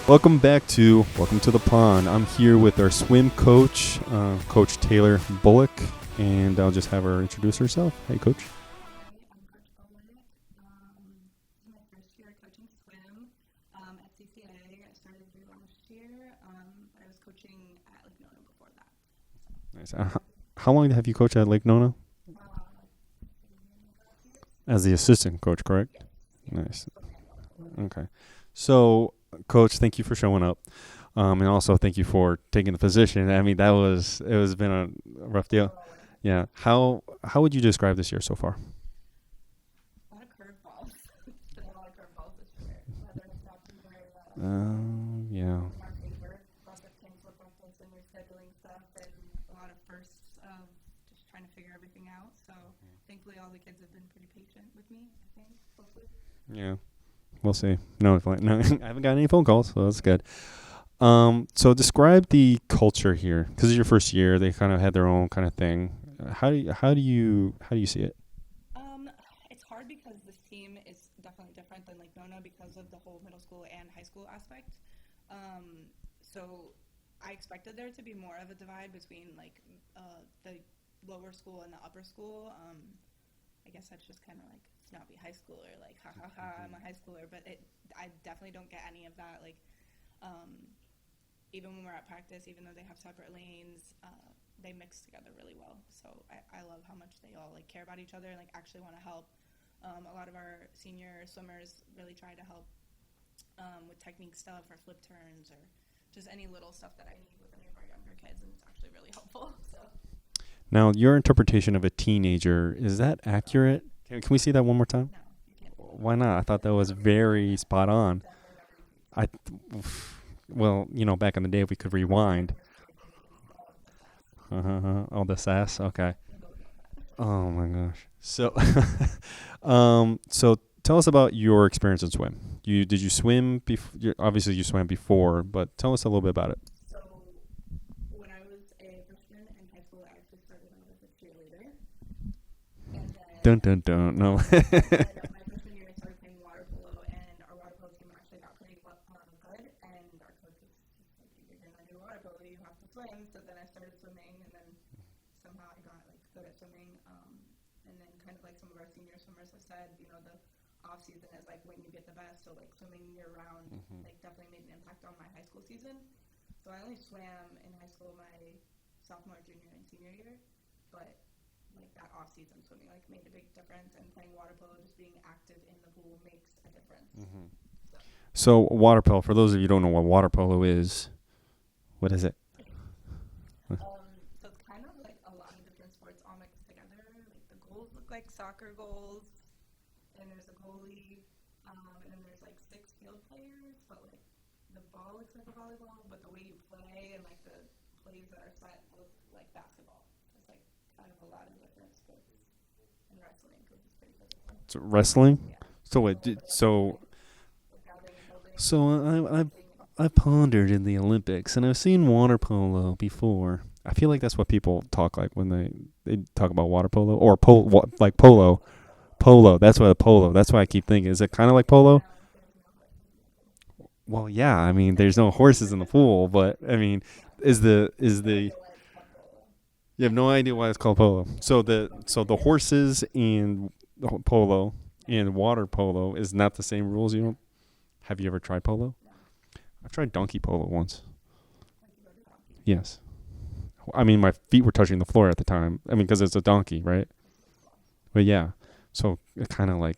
Welcome to the pond. I'm here with our swim coach, Coach Taylor Bullock, and I'll just have her introduce herself. Hey, Coach. I'm Coach Polo. This is my first year coaching swim at CCA. I started here last year, but I was coaching at Lake Nona before that. Nice. How long have you coached at Lake Nona? As the assistant coach, correct? Nice. Okay. So, Coach, thank you for showing up, and also thank you for taking the position. I mean, it was been a rough deal. Yeah. How would you describe this year so far? A lot of curveballs. Been a lot of curveballs this year. Whether it's not Yeah. in our favor, lots of cancel practice and rescheduling stuff, and a lot of firsts of just trying to figure everything out. So thankfully, all the kids have been pretty patient with me. I think, hopefully. Yeah. We'll see. No, no, I haven't got any phone calls, so that's good. So describe the culture here, because it's your first year. They kind of had their own kind of thing. How do you see it? It's hard because this team is definitely different than Lake Nona because of the whole middle school and high school aspect. So I expected there to be more of a divide between the lower school and the upper school. I guess that's just kind of like snobby high schooler, like ha ha ha, I'm a high schooler. But I definitely don't get any of that. Even when we're at practice, even though they have separate lanes, they mix together really well. So I love how much they all care about each other and actually want to help. A lot of our senior swimmers really try to help with technique stuff or flip turns or just any little stuff that I need with any of our younger kids, and it's actually really helpful. So. Now, your interpretation of a teenager, is that accurate? Can we see that one more time? No, you can't. Why not? I thought that was very spot on. Well, back in the day, if we could rewind. All the sass. Okay. Oh my gosh. So, so tell us about your experience in swim. Did you swim before? Obviously, you swam before, but tell us a little bit about it. So when I was a freshman in high school, I actually started out as a cheerleader. And Dun then dun dun. No. my freshman year, I started playing water polo, and our water polo team actually got pretty good. And our coach was just like, if you're going to do water polo, you have to swim. So then I started swimming, and then somehow I got good at swimming. And then kind of like some of our senior swimmers have said, the off season is when you get the best. So swimming year round, definitely made an impact on my high school season. So I only swam in high school my sophomore, junior, and senior year, but that off season swimming made a big difference. And playing water polo, just being active in the pool makes a difference. So water polo. For those of you who don't know what water polo is, what is it? So it's kind of like a lot of different sports all mixed together. The goals look like soccer goals, and there's a goalie, and then there's 6 field players, but the ball looks like a volleyball, but the way you play and the plays that are set look like basketball. It's kind of a lot of different sports and wrestling because it's pretty physical. It's wrestling. Yeah. So wait. Building, So I pondered in the Olympics, and I've seen water polo before. I feel like that's what people talk like when they talk about water polo or polo. Polo. That's what polo. That's why I keep thinking. Is it kind of like polo? Well, yeah. I mean, there's no horses in the pool, but I mean, is the you have no idea why it's called polo. So the horses in polo and water polo is not the same rules. Have you ever tried polo? I've tried donkey polo once. Yes. I mean, my feet were touching the floor at the time. I mean, because it's a donkey, right? But yeah. So it kind of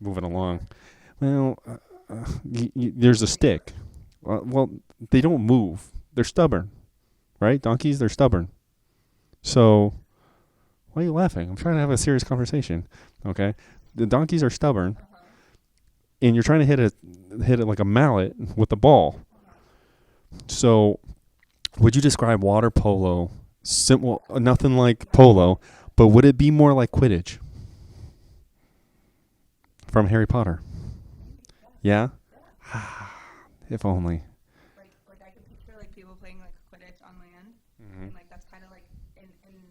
moving along. Well, there's a stick. Well, they don't move. They're stubborn, right? Donkeys, they're stubborn. So why are you laughing? I'm trying to have a serious conversation. Okay. The donkeys are stubborn, and you're trying to hit it like a mallet with the ball. So, would you describe water polo simple? Nothing like polo, but would it be more like Quidditch from Harry Potter? Yeah. If only. I can picture people playing Quidditch on land, and that's kind of in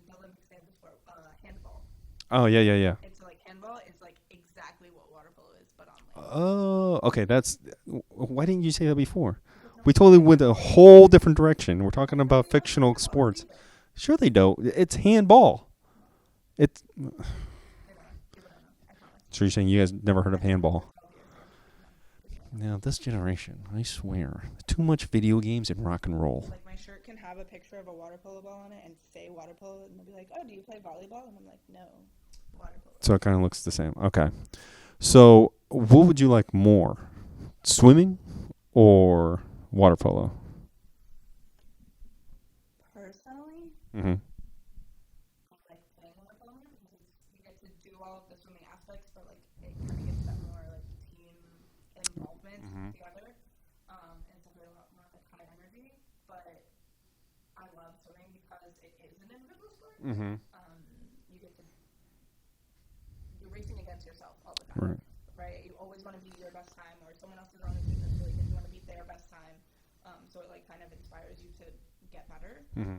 the Olympics they have this sport, handball. Oh yeah. It's handball is like exactly what water polo is, but on land. Oh, okay. Why didn't you say that before? Because no We one totally plays went a handball. whole different direction. We're talking Nobody about knows what fictional handball is sports. either. Sure, they don't. It's handball. It's. They don't know. People don't know. I promise. So you're saying you guys never heard of I've been handball? for 12 years. No, people don't know. Now, this generation, I swear, too much video games and rock and roll. Like my shirt can have a picture of a water polo ball on it and say water polo, and they'll be like, "Oh, do you play volleyball?" And I'm like, "No, water polo." So it kind of looks the same. Okay. So what would you like more? Swimming or water polo? Personally, Mm-hmm. I like playing water polo more because you get to do all of the swimming aspects, but like it kind of gives that more like team involvement Mhm. together. And it's definitely a lot more like high energy. But I love swimming because it is an individual sport. Mm-hmm. You get to you're racing against yourself all the time. Right. Right? You always want to beat your best time, or someone else is on the team that's really good. You want to beat their best time. So it like kind of inspires you to get better. Mm-hmm.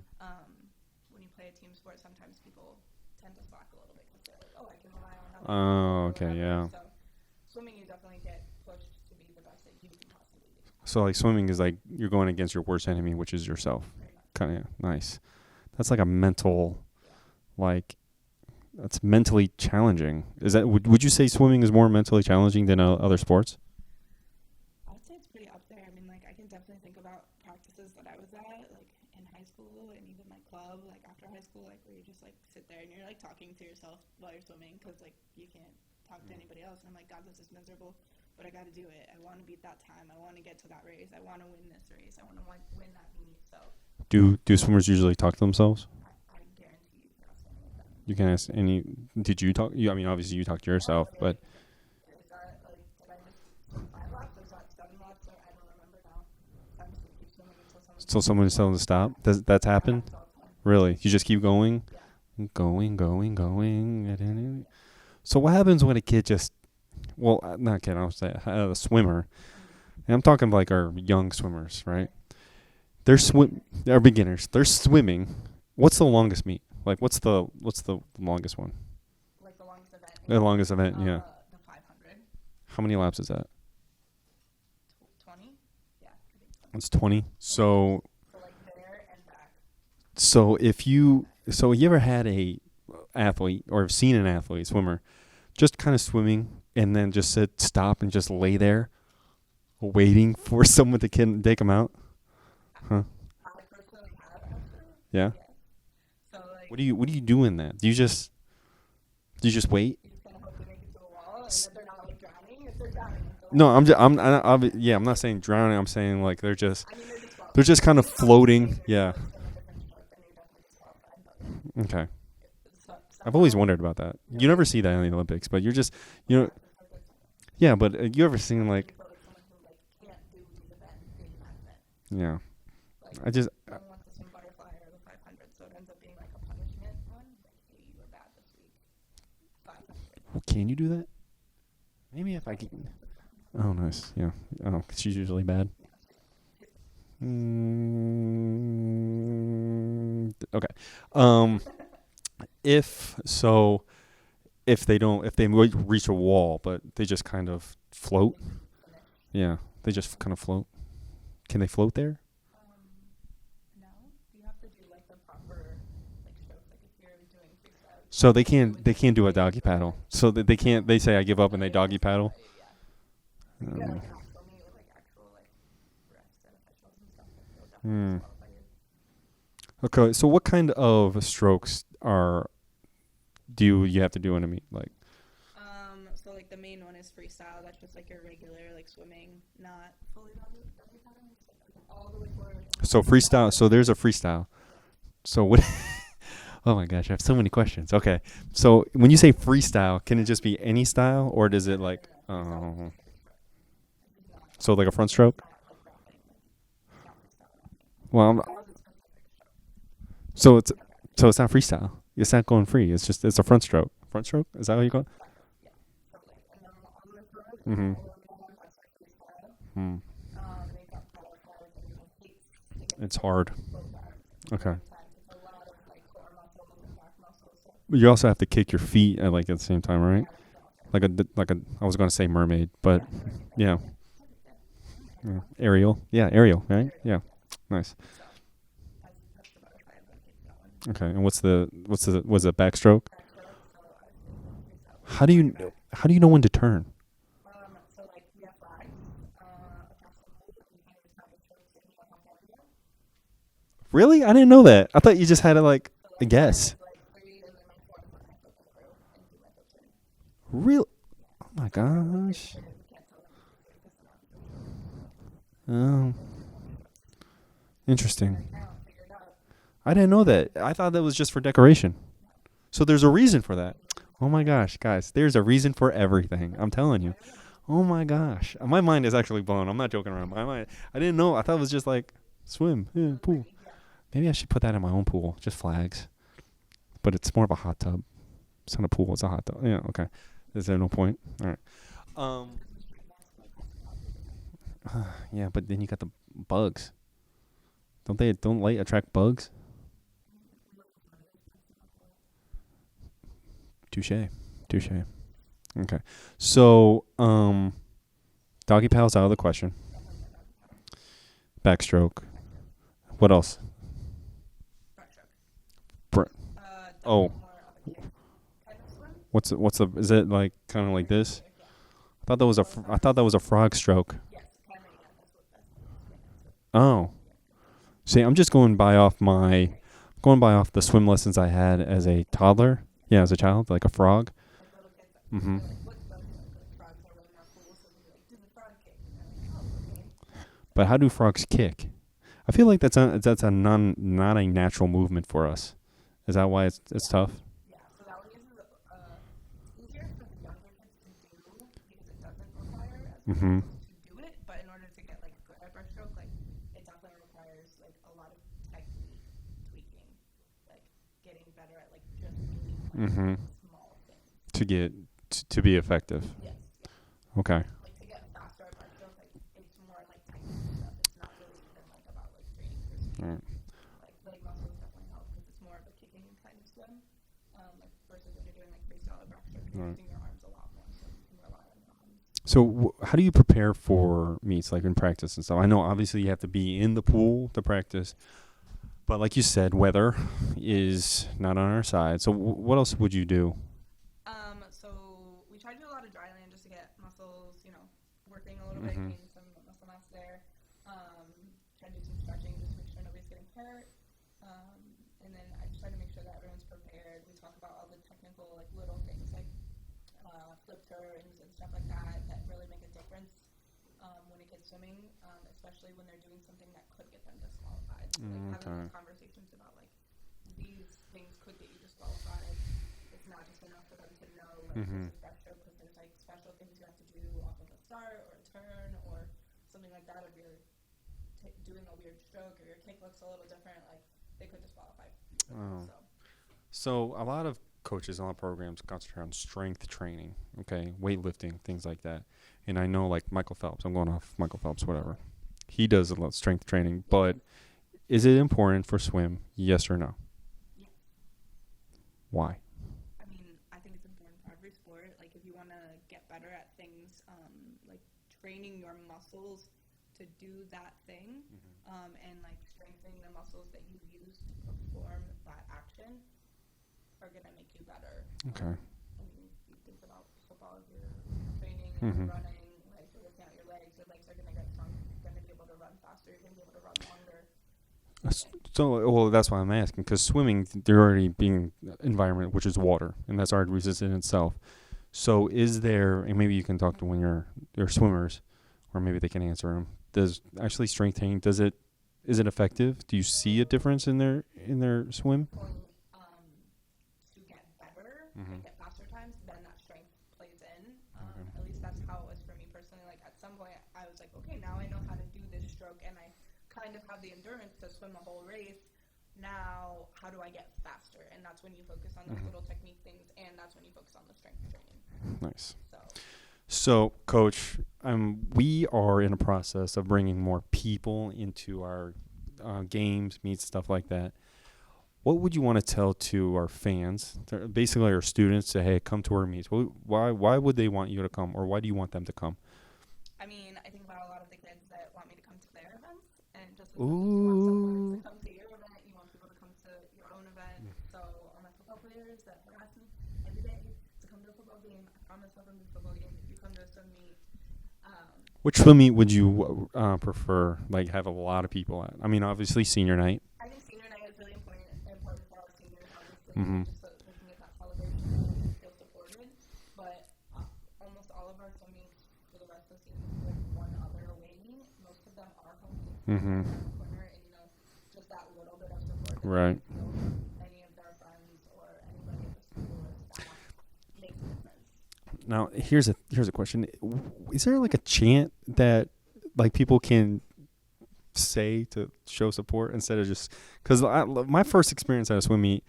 When you play a team sport, sometimes people tend to slack a little bit because they're like, "Oh, I can rely on other people," Oh, or okay, whatever. yeah. So swimming, you definitely get pushed to be the best that you can possibly be. So like swimming is like you're going against your worst enemy, which is yourself. Pretty much. Kind of nice. That's like a mental, like, that's mentally challenging. Is that would you say swimming is more mentally challenging than other sports? I would say it's pretty up there. I mean, like, I can definitely think about practices that I was at, like, in high school and even my club, like, after high school, like, where you just, like, sit there and you're, like, talking to yourself while you're swimming because, like, you can't talk to anybody else. And I'm like, God, this is miserable, but I got to do it. I want to beat that time. I want to get to that race. I want to win this race. I want to win that meet. So Do swimmers usually talk to themselves? I guarantee you can ask any of them. You can ask any. Did you talk? I mean, obviously you talk to yourself, but Is that, like, did I just 5 laps? Is that 7 laps? Or I don't remember now. I'm just going to keep swimming until someone so someone is telling them to stop. That's happened? Really? You just keep going, going. So what happens when a kid just, well, not kid, I'll say a swimmer, and I'm talking like our young swimmers, right? They're beginners. They're swimming. What's the longest meet? Like, what's the longest one? Like the longest event. The longest event, yeah. The 500. How many laps is that? 20? Yeah, I think so. It's 20. So So like there and back. so you ever had a athlete or have seen an athlete swimmer just kind of swimming and then just stop and just lay there waiting for someone to take them out? Huh? I personally have actually. Yeah. Yes. So like What do you do in that? Do you just wait? you just kind of hope they make it to a wall, and if they're not like drowning, if they're drowning, they'll No, I'm not saying drowning. I'm saying like I mean, they're just they're just kind of It's floating. probably Yeah. like in a different stroke, then you're definitely disqualified, but yeah. Okay. Some I've always wondered about that. You never see that in the Olympics, but yeah, but you ever seen like, for like someone who like can't do these events in that event. yeah, Like I just, someone wants to swim butterfly or the 500, so it ends up being like a punishment one. Like, hey, you were bad this week. 500. can you do that? Maybe if I can. Oh, nice. Yeah. Oh, she's usually bad. Okay. If they reach a wall, but they just kind of float. Yeah, they just kind of float. Can they float there? No, you have to do like the proper like strokes. Like if you're doing freestyle. So they can't do a doggy paddle. So they can't. They say I give up and they doggy paddle. Yeah, like an actual meet with like actual like refs and officials and stuff. Like, they'll definitely disqualify you. Okay. So what kind of strokes do you have to do in a meet? Like, So like the main one is freestyle. That's just like your regular like swimming, not fully doggy paddling. All the way forward. so freestyle. So there's a freestyle. So what? Oh my gosh, I have so many questions. Okay. So when you say freestyle, can it just be any style, or does it like? Oh. So like a front stroke. Well, so it's not freestyle. It's not going free. It's a front stroke. Front stroke? Is that how you call it? Mm-hmm. It's hard. Okay. you also have to kick your feet at like at the same time, right? Like a I was going to say mermaid, but yeah. Yeah. Aerial. Yeah, aerial, right? Yeah. Nice. That's the butterfly. I've been taking that one. Okay. And was it backstroke? Backstroke, so I freestyle. How do you know when to turn? So like we have flags across the pool, and you kind of just have a choice if you want how far to go. Really? I didn't know that. I thought you just had to like So like guess. like 3 and then like 1 foot and I flip it through and 2 my flips in. Real? Oh my gosh. We can't tell them because they're not Oh, interesting. now figure it out. I didn't know that. I thought that was just for decoration. So there's a reason for that. Oh my gosh, guys, there's a reason for everything. I'm telling you. Oh my gosh, my mind is actually blown. I'm not joking around. My mind. I didn't know. I thought it was just like swim, yeah, pool. Maybe I should put that in my own pool, just flags. But it's more of a hot tub. It's not a pool. It's a hot tub. Yeah. Okay. Is there no point? All right. Yeah, but then you got the bugs. Don't light attract bugs? Touche. Okay. So, doggy paddle's out of the question. Backstroke. What else? Br- oh, what's the is it like kind of like this? I thought that was a frog stroke. Oh. See, I'm just going by off the swim lessons I had as a toddler. Yeah, as a child, like a frog. Mhm. But how do frogs kick? I feel like that's a not a natural movement for us. Is that why it's tough? Yeah, so that one uses easier for the younger kids to do because it doesn't require as much Mhm. to do it. But in order to get like good at breaststroke, like it definitely requires like a lot of technique tweaking, like getting better at like just doing Mhm. small things. To be effective. Yes. Okay. Like to get faster at breaststroke, like it's more like technique stuff. It's not really even like about like training for speed. All right. Like muscles definitely help because it's more of a kicking kind of swim. Like versus when you're doing like freestyle or breaststroke, you're Right. using your arms a lot more, so you can rely on your arms. So how do you prepare for meets like in practice and stuff? I know obviously you have to be in the pool to practice, but like you said, weather is not on our side. So what else would you do? So we try to do a lot of dryland just to get muscles, working a little bit, gain some muscle mass there. Try to do some stretching just to make sure nobody's getting hurt. And then I just try to make sure that everyone's prepared. We talk about all the technical, like little things like flip turns and stuff like that that really make a difference when it gets swimming, especially when they're doing something that could get them disqualified. So like having those conversations about like these things could get you disqualified. It's not just enough for them to know like this is breaststroke because there's like special things you have to do off of a start or a turn or something like that. If you're doing a weird stroke or your kick looks a little different, like they could disqualify. So a lot of coaches on programs concentrate on strength training, okay, weightlifting, things like that. And I know like Michael Phelps, I'm going off Michael Phelps, whatever. He does a lot of strength training, but is it important for swim? Yes or no? Yeah. Why? I mean, I think it's important for every sport. Like if you want to get better at things, like training your muscles to do that thing, and like strengthening the muscles that you use to perform that action are gonna make you better. Okay. I mean, you think about football, if you're training and you're running, like you're working out your legs are gonna get strong. You're gonna be able to run faster. You're gonna be able to run longer. So, well, that's why I'm asking, because swimming, they're already being environment, which is water, and that's already resistant in itself. So is there, and maybe you can talk to when you're swimmers, or maybe they can answer them. Does actually strength training, is it effective? Do you see a difference in their swim? To get better and get faster times, then that strength plays in. At least that's how it was for me personally. Like at some point, I was like, okay, now I know how to do this stroke, and I kind of have the endurance to swim a whole race. Now, how do I get faster? And that's when you focus on those little technique things, and that's when you focus on the strength training. Nice. So, Coach, we are in a process of bringing more people into our games, meets, stuff like that. what would you want to tell to our fans, basically our students, to, hey, come to our meets? Why would they want you to come, or why do you want them to come? I mean, I think about a lot of the kids that want me to come to their events, and just as much as you want someone to come to your event, you want people to come to your own event. So all my football players that harass me every day to come to a football game, I promise I'll come to a football game. If you come to a swim meet, Which swim meet would you prefer, like, have a lot of people at? I mean, obviously senior night. I think senior night is really important for our seniors, obviously, Mhm. just so they can get that celebration and feel supported. But almost all of our swim meets for the rest of the season, with one other away meet, most of them are home meets. Mhm. Corner, and just that little bit of support. Right. Any of their friends or anybody at the school or staff makes a difference. Now, here's a question: is there like a chant that like people can say to show support instead of just, because my first experience at a swim meet,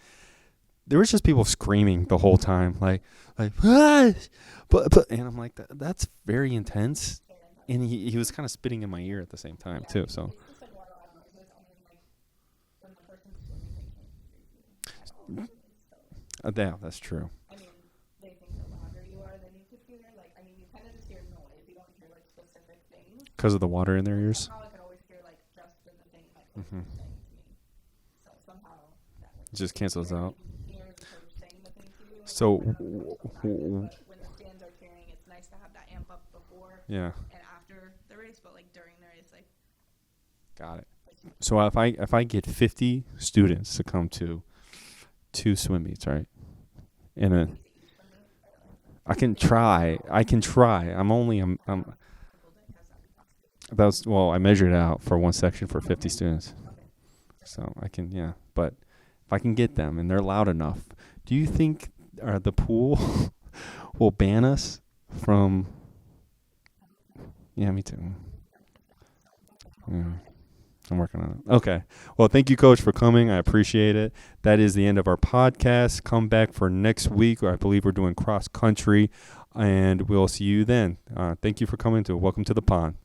there was just people screaming the whole time, like ah! but and I'm like, that's very intense, and he was kind of spitting in my ear at the same time too. So yeah, that's true. I mean, they think the louder you are, then you could hear, like, I mean, you kind of just hear noise. You don't hear, like, specific things. Because of the water in their ears. Somehow I could always hear, like, just in the thing, like, what Mhm. they're saying to me. So somehow that It just cancels out. you hear the coach saying the thing to you. So, But when the stands are cheering, it's nice to have that amp up before yeah, and after the race, but, like, during the race, like, got it. So if I get 50 students to come to 2 swim meets, right? And I can try. I'm that's, well, I measured it out for one section for 50 students. So I can, yeah, but if I can get them and they're loud enough, do you think the pool will ban us from? Yeah, me too. Yeah. I'm working on it. Okay. Well, thank you, Coach, for coming. I appreciate it. That is the end of our podcast. Come back for next week. I believe we're doing cross country, and we'll see you then. Thank you for coming to Welcome to the Pond.